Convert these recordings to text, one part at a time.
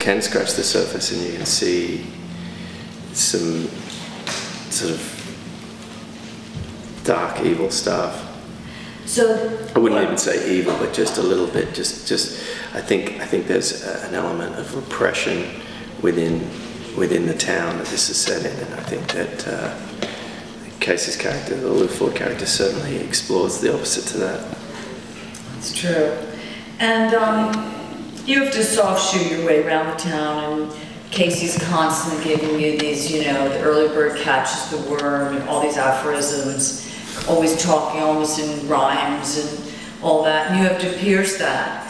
can scratch the surface and you can see some sort of dark, evil stuff. So I wouldn't even say evil, but just a little bit. I think there's an element of repression within the town that this is set in, and I think that Casey's character, the Lou Ford character, certainly explores the opposite to that. That's true. And you have to soft shoot your way around the town, and Casey's constantly giving you these, you know, the early bird catches the worm, and all these aphorisms, always talking almost in rhymes and all that, and you have to pierce that.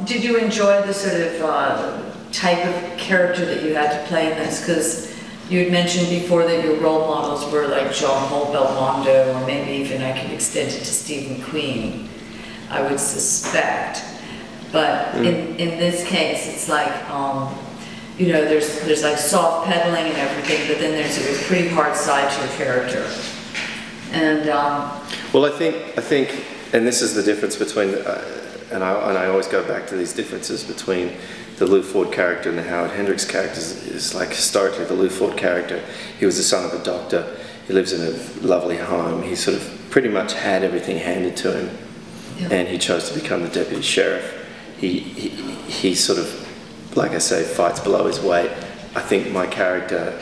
Did you enjoy the sort of type of character that you had to play in this? Because you had mentioned before that your role models were like Jean-Paul Belmondo, or maybe even I could extend it to Steve McQueen, I would suspect. But in this case, it's like, you know, there's like soft pedaling and everything, but then there's a pretty hard side to your character. And well, I think, and this is the difference between, and I always go back to these differences between the Lou Ford character and the Howard Hendricks character. Is like historically the Lou Ford character, he was the son of a doctor. He lives in a lovely home. He sort of pretty much had everything handed to him, and he chose to become the deputy sheriff. He sort of, like I say, fights below his weight. I think my character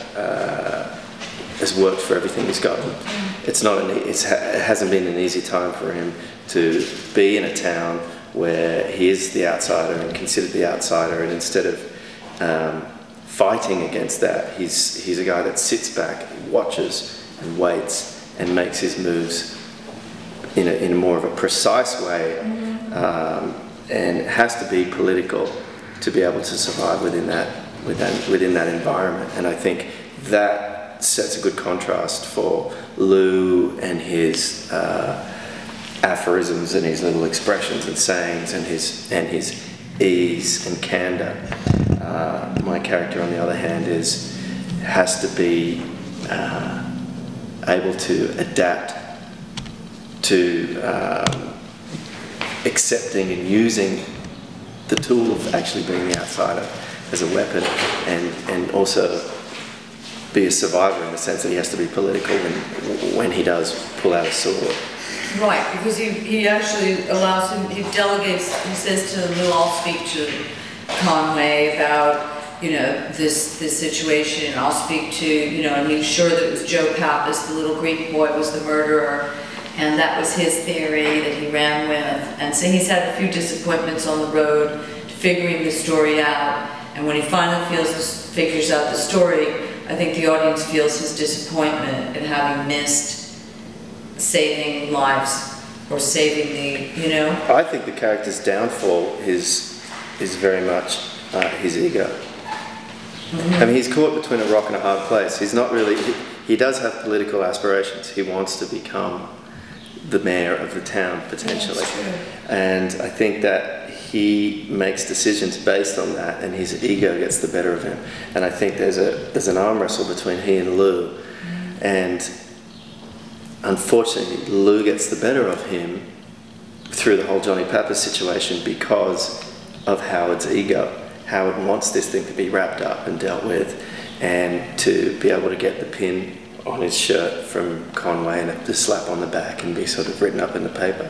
has worked for everything he's gotten. It hasn't been an easy time for him to be in a town where he is the outsider and considered the outsider, and instead of fighting against that, he's a guy that sits back, watches and waits and makes his moves in a more of a precise way, and has to be political to be able to survive within that environment. And I think that sets a good contrast for Lou and his aphorisms and his little expressions and sayings and his ease and candor. My character, on the other hand, has to be able to adapt to accepting and using the tool of actually being the outsider as a weapon, and also be a survivor in the sense that he has to be political when he does pull out a sword. right, because he actually allows him, he delegates, he says to Lou, I'll speak to Conway about, you know, this situation, and I'll speak to, you know, and he was sure that it was Joe Pappas, the little Greek boy, was the murderer, and that was his theory that he ran with. And so he's had a few disappointments on the road figuring the story out, and when he finally figures out the story, I think the audience feels his disappointment at having missed saving lives or saving the, you know. I think the character's downfall is very much his ego. I mean, he's caught between a rock and a hard place. He's not really, he does have political aspirations. He wants to become the mayor of the town, potentially. And I think that he makes decisions based on that, and his ego gets the better of him. And I think there's an arm wrestle between he and Lou. And unfortunately, Lou gets the better of him through the whole Johnny Pappas situation because of Howard's ego. Howard wants this thing to be wrapped up and dealt with, and to be able to get the pin on his shirt from Conway and the slap on the back and be sort of written up in the paper.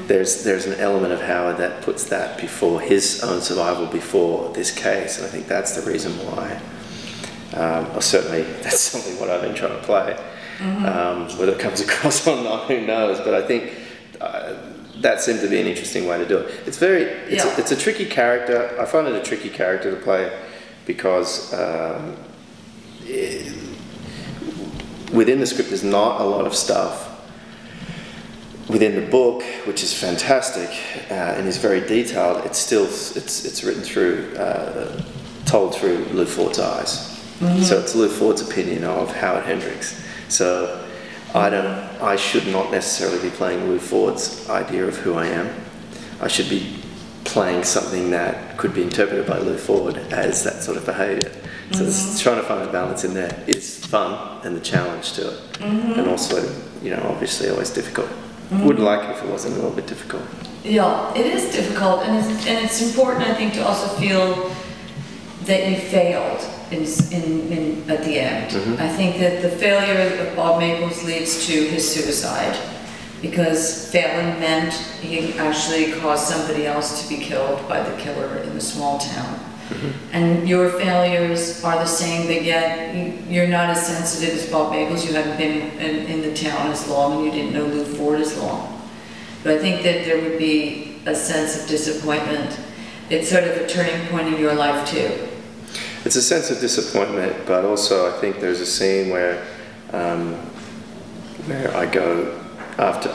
There's an element of Howard that puts that before his own survival, before this case, and I think that's the reason why. Or certainly that's something what I've been trying to play. Whether it comes across or not, who knows? But I think that seemed to be an interesting way to do it. It's a tricky character. I find it a tricky character to play because within the script there's not a lot of stuff. Within the book, which is fantastic and is very detailed, it's still it's written through, told through Lou Ford's eyes. So it's Lou Ford's opinion of Howard Hendricks. So I should not necessarily be playing Lou Ford's idea of who I am. I should be playing something that could be interpreted by Lou Ford as that sort of behaviour. So trying to find a balance in there is fun, and the challenge to it, and also, you know, obviously always difficult. Wouldn't like it if it wasn't a little bit difficult. Yeah, it is difficult, and it's important, I think, to also feel that you failed at the end. I think that the failure of Bob Maples leads to his suicide, because failing meant he actually caused somebody else to be killed by the killer in the small town. And your failures are the same, but yet you're not as sensitive as Bob Maples. You haven't been in the town as long, and you didn't know Lou Ford as long. But I think that there would be a sense of disappointment. It's sort of a turning point in your life too. It's a sense of disappointment, but also I think there's a scene where I go after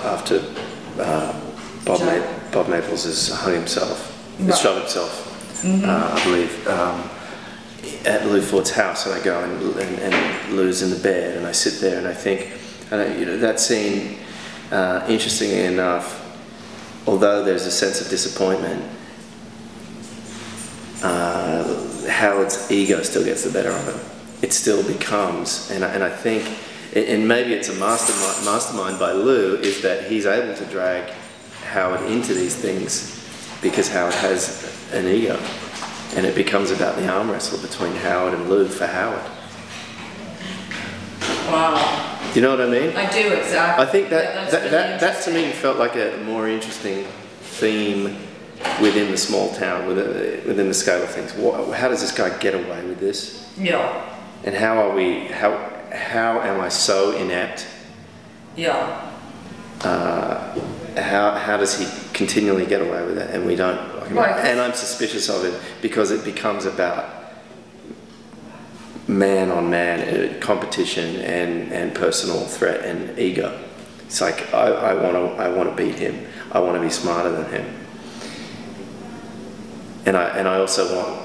Bob Maples has hung himself, has shot himself, I believe, at Lou Ford's house, and I go and Lou's in the bed, and I sit there and I think, you know, that scene, interestingly enough, although there's a sense of disappointment, Howard's ego still gets the better of him. It still becomes, and I think, and maybe it's a mastermind by Lou, is that he's able to drag Howard into these things because Howard has an ego, and it becomes about the arm wrestle between Howard and Lou for Howard. Wow. Do you know what I mean? I do, exactly. I think that that to me felt like a more interesting theme within the small town, within the scale of things. How does this guy get away with this? Yeah. And how are we? How am I so inept? Yeah. How does he continually get away with it, and we don't? Right. And I'm suspicious of it because it becomes about man on man competition and personal threat and ego. It's like I want to beat him. I want to be smarter than him. And I also want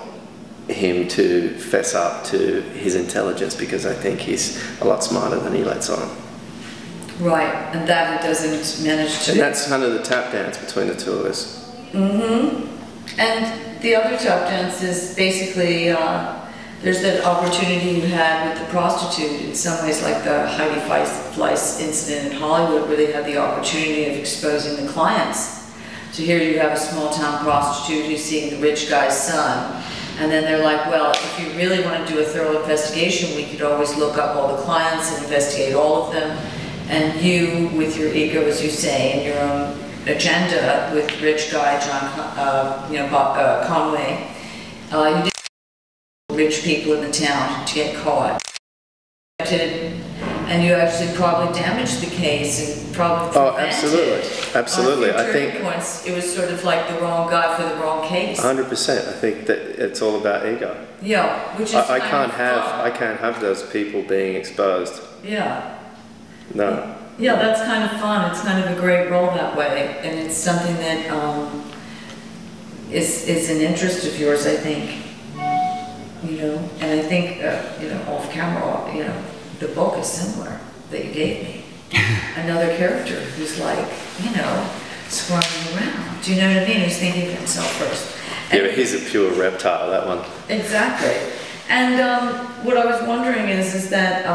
him to fess up to his intelligence, because I think he's a lot smarter than he lets on. Right, and that he doesn't manage to. And that's kind of the tap dance between the two of us. And the other tap dance is basically, there's that opportunity you had with the prostitute, in some ways like the Heidi Fleiss incident in Hollywood, where they had the opportunity of exposing the clients. So here you have a small town prostitute who's seeing the rich guy's son, and then they're like, well, if you really want to do a thorough investigation, we could always look up all the clients and investigate all of them. And you, with your ego, as you say, and your own agenda with rich guy John Conway, you did rich people in the town to get caught. And you actually probably damaged the case and probably prevented. Absolutely. I think points, it was sort of like the wrong guy for the wrong case. 100%. I think that it's all about ego. Yeah, which is I can't have those people being exposed. Yeah. No. Yeah, that's kind of fun. It's kind of a great role that way, and it's something that is an interest of yours, I think. You know, and I think you know, off camera, you know, the book is similar that you gave me. Another character who's like, you know, squirming around. Do you know what I mean? Who's thinking of himself first. Yeah, but he's a pure reptile, that one. Exactly. And what I was wondering is that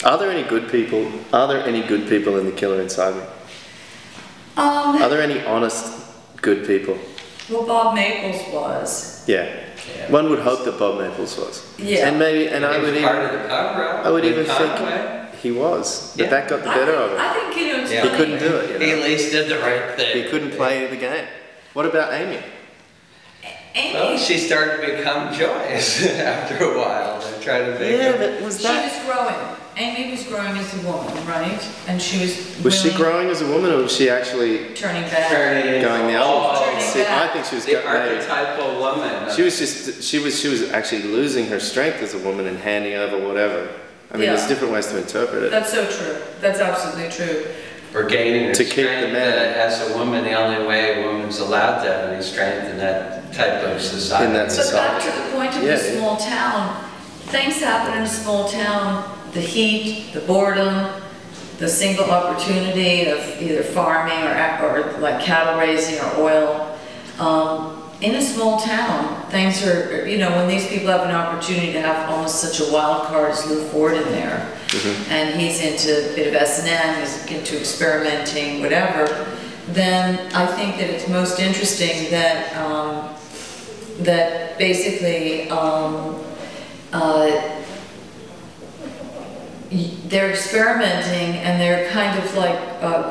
are there any good people? Are there any good people in The Killer Inside Me? Are there any honest, good people? Well, Bob Maples was. Yeah. One would hope that Bob Maples was. Yeah. And maybe, and I would part of the cover-up. I would even think he was, but that got the better of him. I think, you know, it's He couldn't do it. You know? He at least did the right thing. He couldn't play the game. What about Amy? Well, she started to become joyous after a while. They tried to make her. But was She was growing. Amy was growing as a woman, right? And she was she growing as a woman, or was she actually turning back? going the other way? Turning See, back. I think she was The archetypal woman. She was actually losing her strength as a woman and handing over whatever. I mean, there's different ways to interpret it. That's so true. That's absolutely true. Or gaining her To keep strength. the man. As a woman, the only way a woman's allowed to have any strength in that type of society. In that But society. back to the point of the small town, things happen in a small town. The heat, the boredom, the single opportunity of either farming or like cattle raising or oil. In a small town, things are, you know, when these people have an opportunity to have almost such a wild card as Lou Ford in there, and he's into a bit of S&M, he's into experimenting, whatever, then I think that it's most interesting that that basically they're experimenting and they're kind of like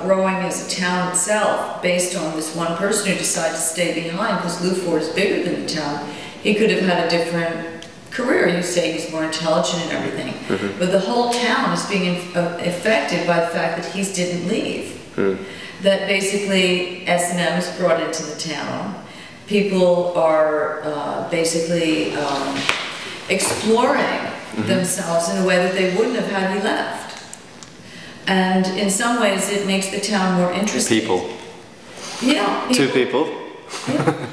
growing as a town itself based on this one person who decided to stay behind, because Luford is bigger than the town. He could have had a different career. You say he's more intelligent and everything, but the whole town is being affected by the fact that he didn't leave. That basically S&M is brought into the town. People are basically exploring themselves in a way that they wouldn't have had he left. And in some ways it makes the town more interesting. People. Yeah. Two people. Yeah.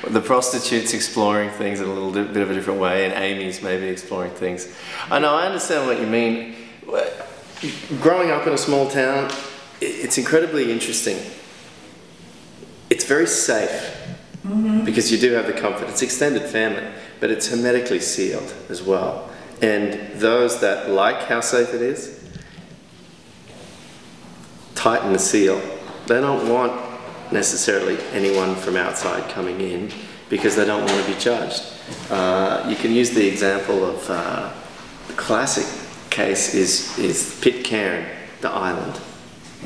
The prostitute's exploring things in a little bit of a different way, and Amy's maybe exploring things. I know, I understand what you mean. Growing up in a small town, it's incredibly interesting. It's very safe, because you do have the comfort. It's extended family, but it's hermetically sealed as well. And those that like how safe it is, tighten the seal. They don't want necessarily anyone from outside coming in, because they don't want to be judged. You can use the example of the classic case is Pitcairn, the island.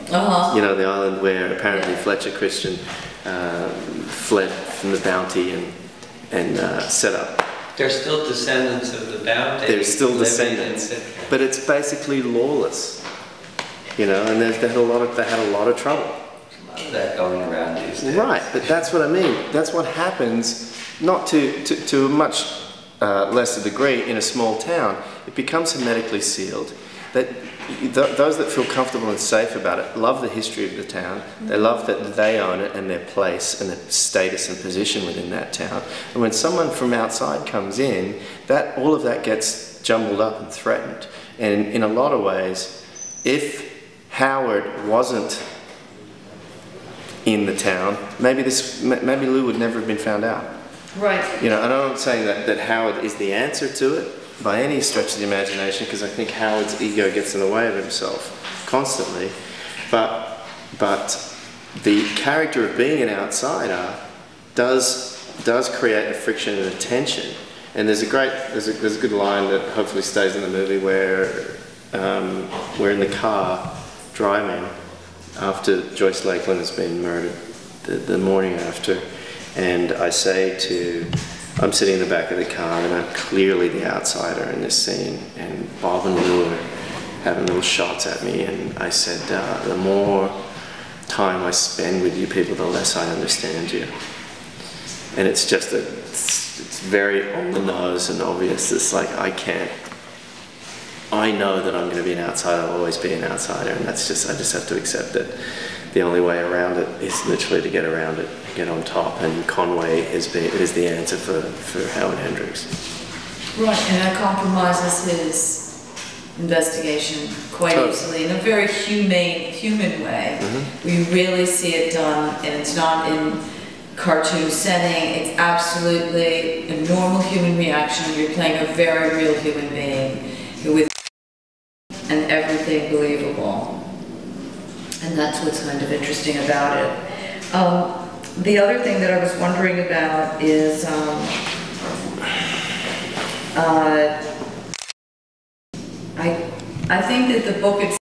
You know, the island where apparently Fletcher Christian fled from the Bounty and set up. They're still descendants of the Bounty. They're still descendants, but it's basically lawless, you know. And they had a lot of trouble. There's a lot of that going around these days. Right, but that's what I mean. That's what happens, not to a much lesser degree in a small town. It becomes hermetically sealed. That those that feel comfortable and safe about it love the history of the town. They love that they own it and their place and their status and position within that town. And when someone from outside comes in, all of that gets jumbled up and threatened. And in a lot of ways, if Howard wasn't in the town, maybe Lou would never have been found out. Right. You know, and I'm not saying that Howard is the answer to it by any stretch of the imagination, because I think Howard's ego gets in the way of himself constantly. But the character of being an outsider does create a friction and a tension. And there's a good line that hopefully stays in the movie where we're in the car driving after Joyce Lakeland has been murdered, the morning after, and I'm sitting in the back of the car and I'm clearly the outsider in this scene, and Bob and Lou are having little shots at me, and I said, the more time I spend with you people, the less I understand you. And it's just it's very on the nose and obvious. It's like, I know that I'm going to be an outsider, I'll always be an outsider, and I just have to accept it. The only way around it is literally to get around it, get on top, and Conway is the answer for Howard Hendricks. Right, and that compromises his investigation quite easily in a very human way. We really see it done, and it's not in cartoon setting. It's absolutely a normal human reaction. You're playing a very real human being with and everything believable. And that's what's kind of interesting about it. The other thing that I was wondering about is I think that the book itself